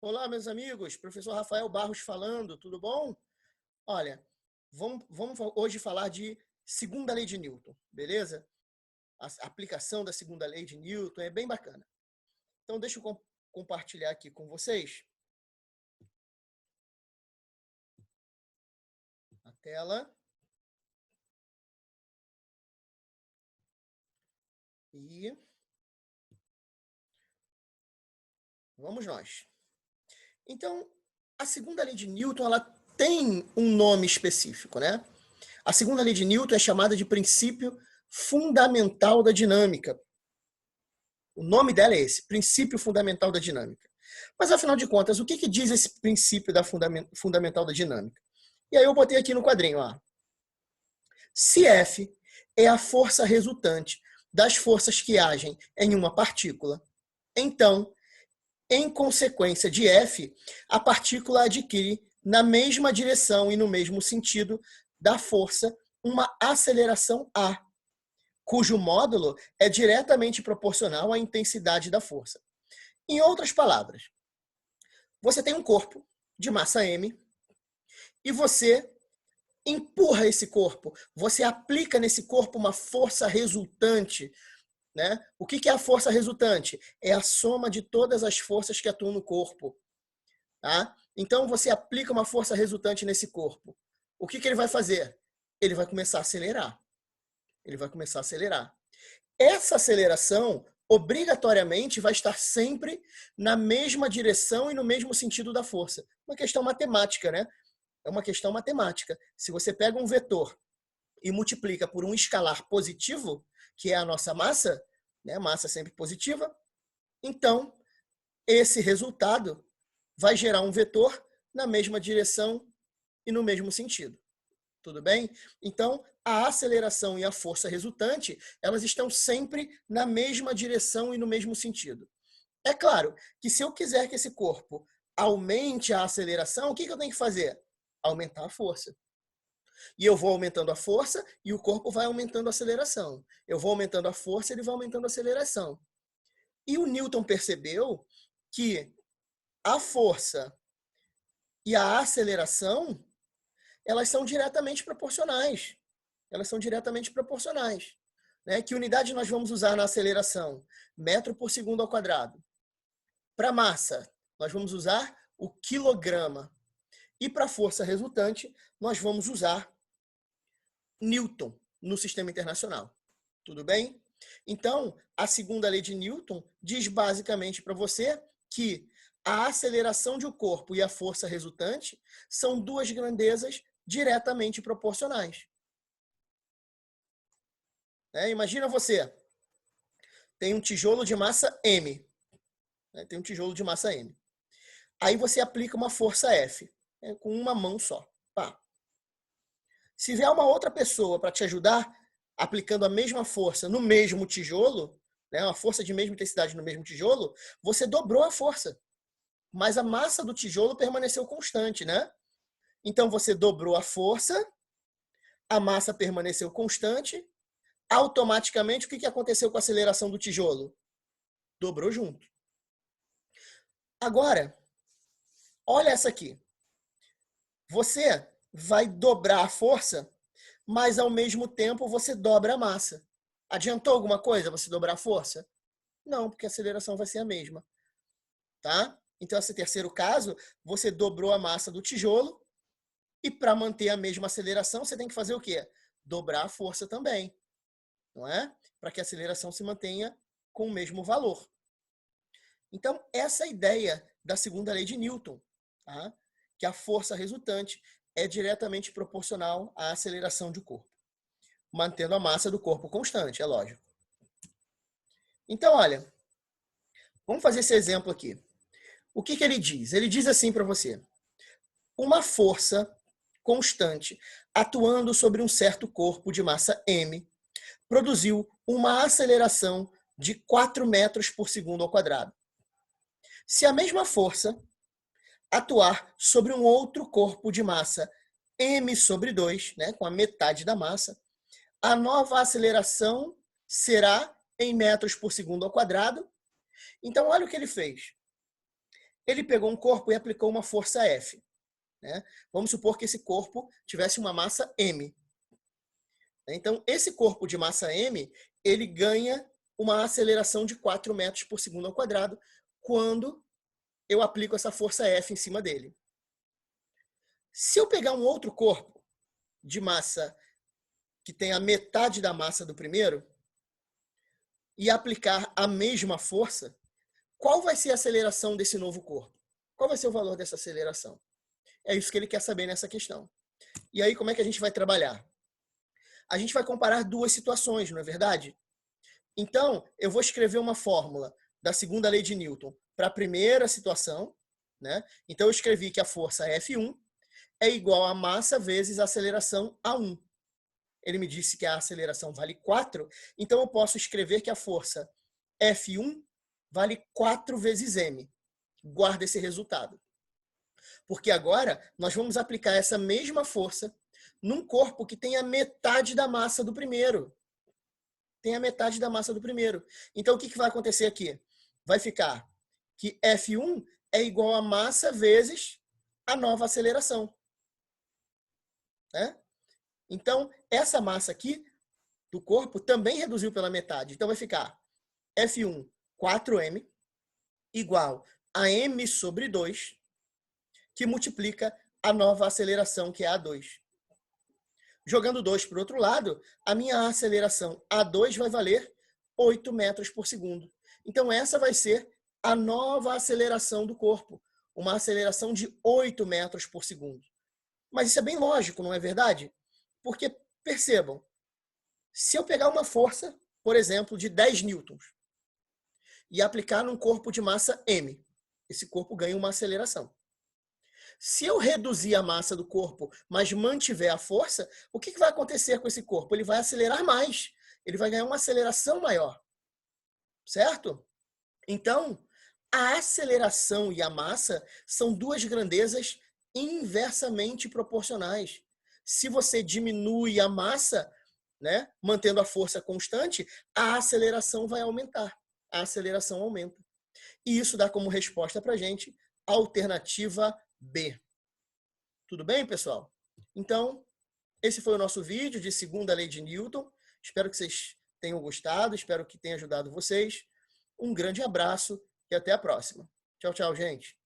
Olá, meus amigos, professor Rafael Barros falando, tudo bom? Olha, vamos hoje falar de segunda lei de Newton, beleza? A aplicação da segunda lei de Newton é bem bacana. Então, deixa eu compartilhar aqui com vocês a tela. E vamos nós. Então, a segunda lei de Newton, ela tem um nome específico, né? A segunda lei de Newton é chamada de princípio fundamental da dinâmica. O nome dela é esse, princípio fundamental da dinâmica. Mas, afinal de contas, o que diz esse princípio fundamental da dinâmica? E aí eu botei aqui no quadrinho, ó. Se F é a força resultante das forças que agem em uma partícula, então, em consequência de F, a partícula adquire, na mesma direção e no mesmo sentido da força, uma aceleração A, cujo módulo é diretamente proporcional à intensidade da força. Em outras palavras, você tem um corpo de massa M e você empurra esse corpo, você aplica nesse corpo uma força resultante, né? O que é a força resultante? É a soma de todas as forças que atuam no corpo. Tá? Então, você aplica uma força resultante nesse corpo. O que ele vai fazer? Ele vai começar a acelerar. Ele vai começar a acelerar. Essa aceleração, obrigatoriamente, vai estar sempre na mesma direção e no mesmo sentido da força. Uma questão matemática, né? É uma questão matemática. Se você pega um vetor e multiplica por um escalar positivo, que é a nossa massa, né? Massa sempre positiva, então esse resultado vai gerar um vetor na mesma direção e no mesmo sentido. Tudo bem? Então, a aceleração e a força resultante, elas estão sempre na mesma direção e no mesmo sentido. É claro que se eu quiser que esse corpo aumente a aceleração, o que eu tenho que fazer? Aumentar a força. E eu vou aumentando a força e o corpo vai aumentando a aceleração. Eu vou aumentando a força e ele vai aumentando a aceleração. E o Newton percebeu que a força e a aceleração, elas são diretamente proporcionais. Elas são diretamente proporcionais. Né? Que unidade nós vamos usar na aceleração? Metro por segundo ao quadrado. Para massa, nós vamos usar o quilograma. E para a força resultante, nós vamos usar Newton no sistema internacional. Tudo bem? Então, a segunda lei de Newton diz basicamente para você que a aceleração de um corpo e a força resultante são duas grandezas diretamente proporcionais. Imagina você, tem um tijolo de massa M. Tem um tijolo de massa M. Aí você aplica uma força F, com uma mão só. Pá. Se vier uma outra pessoa para te ajudar, aplicando a mesma força no mesmo tijolo, uma força de mesma intensidade no mesmo tijolo, você dobrou a força. Mas a massa do tijolo permaneceu constante, né? Então você dobrou a força, a massa permaneceu constante, automaticamente o que aconteceu com a aceleração do tijolo? Dobrou junto. Agora, olha essa aqui. Você vai dobrar a força, mas ao mesmo tempo você dobra a massa. Adiantou alguma coisa você dobrar a força? Não, porque a aceleração vai ser a mesma. Tá? Então, esse terceiro caso, você dobrou a massa do tijolo e para manter a mesma aceleração, você tem que fazer o quê? Dobrar a força também. Não é? Para que a aceleração se mantenha com o mesmo valor. Então, essa é a ideia da segunda lei de Newton, tá? Que a força resultante é diretamente proporcional à aceleração do corpo, mantendo a massa do corpo constante, é lógico. Então, olha, vamos fazer esse exemplo aqui. O que ele diz? Ele diz assim para você: uma força constante atuando sobre um certo corpo de massa m produziu uma aceleração de 4 metros por segundo ao quadrado. Se a mesma força atuar sobre um outro corpo de massa m sobre 2, né, com a metade da massa, a nova aceleração será em metros por segundo ao quadrado. Então, olha o que ele fez. Ele pegou um corpo e aplicou uma força F. Né? Vamos supor que esse corpo tivesse uma massa M. Então, esse corpo de massa M, ele ganha uma aceleração de 4 metros por segundo ao quadrado quando eu aplico essa força F em cima dele. Se eu pegar um outro corpo de massa que tem a metade da massa do primeiro e aplicar a mesma força, qual vai ser a aceleração desse novo corpo? Qual vai ser o valor dessa aceleração? É isso que ele quer saber nessa questão. E aí, como é que a gente vai trabalhar? A gente vai comparar duas situações, não é verdade? Então, eu vou escrever uma fórmula da segunda lei de Newton para a primeira situação, né? Então, eu escrevi que a força F1 é igual a massa vezes a aceleração A1. Ele me disse que a aceleração vale 4, então eu posso escrever que a força F1 vale 4 vezes m. Guarda esse resultado. Porque agora nós vamos aplicar essa mesma força num corpo que tem a metade da massa do primeiro. Tem a metade da massa do primeiro. Então, o que vai acontecer aqui? Vai ficar que F1 é igual a massa vezes a nova aceleração. Né? Então, essa massa aqui do corpo também reduziu pela metade. Então, vai ficar F1, 4m, igual a m sobre 2, que multiplica a nova aceleração, que é A2. Jogando 2 para o outro lado, a minha aceleração A2 vai valer 8 metros por segundo. Então, essa vai ser a nova aceleração do corpo, uma aceleração de 8 metros por segundo. Mas isso é bem lógico, não é verdade? Porque, percebam, se eu pegar uma força, por exemplo, de 10 newtons, e aplicar num corpo de massa m, esse corpo ganha uma aceleração. Se eu reduzir a massa do corpo, mas mantiver a força, o que vai acontecer com esse corpo? Ele vai acelerar mais. Ele vai ganhar uma aceleração maior. Certo? Então, a aceleração e a massa são duas grandezas inversamente proporcionais. Se você diminui a massa, né, mantendo a força constante, a aceleração vai aumentar. A aceleração aumenta. E isso dá como resposta para a gente a alternativa B. Tudo bem, pessoal? Então, esse foi o nosso vídeo de segunda lei de Newton. Espero que vocês tenham gostado, espero que tenha ajudado vocês. Um grande abraço e até a próxima. Tchau, tchau, gente.